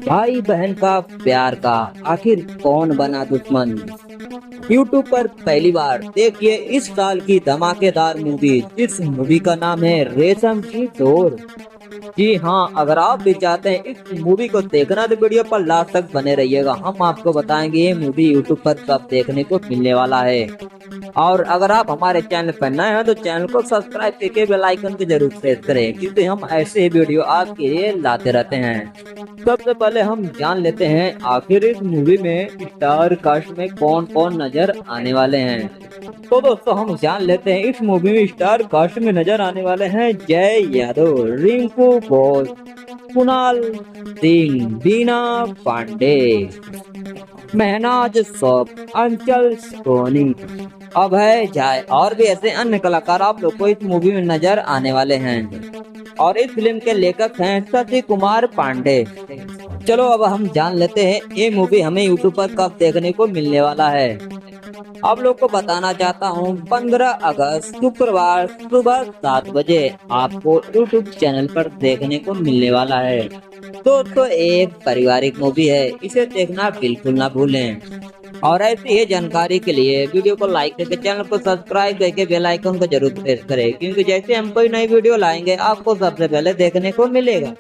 भाई बहन का प्यार का आखिर कौन बना दुश्मन। यूट्यूब पर पहली बार देखिए इस साल की धमाकेदार मूवी, जिस मूवी का नाम है रेशम की डोर। जी हाँ, अगर आप भी चाहते हैं इस मूवी को देखना तो वीडियो पर लास्ट तक बने रहिएगा। हम आपको बताएंगे ये मूवी यूट्यूब पर कब देखने को मिलने वाला है। और अगर आप हमारे चैनल पर नए हैं तो चैनल को सब्सक्राइब करके बेल आइकन को जरूर प्रेस करें, क्योंकि हम ऐसे ही वीडियो आपके लिए लाते रहते हैं। सबसे पहले हम जान लेते हैं आखिर इस मूवी में स्टार कास्ट में कौन कौन नजर आने वाले हैं। तो दोस्तों हम जान लेते हैं इस मूवी में स्टार कास्ट में नजर आने वाले हैं जय यादव, रिंकू बोस, कुणाल सिंह, बीना पांडे, महनाज सौफ, अंचल सोनी, अभय झाय और भी ऐसे अन्य कलाकार आप लोग को इस मूवी में नजर आने वाले हैं। और इस फिल्म के लेखक हैं सती कुमार पांडे। चलो अब हम जान लेते हैं ये मूवी हमें यूट्यूब पर कब देखने को मिलने वाला है। आप लोग को बताना चाहता हूँ 15 अगस्त शुक्रवार सुबह 7 बजे आपको यूट्यूब चैनल पर देखने को मिलने वाला है। दोस्तों एक पारिवारिक मूवी है, इसे देखना बिल्कुल ना भूलें। और ऐसी ही जानकारी के लिए वीडियो को लाइक करके चैनल को सब्सक्राइब करके बेल आइकन को जरूर प्रेस करें, क्योंकि जैसे हम कोई नई वीडियो लाएंगे आपको सबसे पहले देखने को मिलेगा।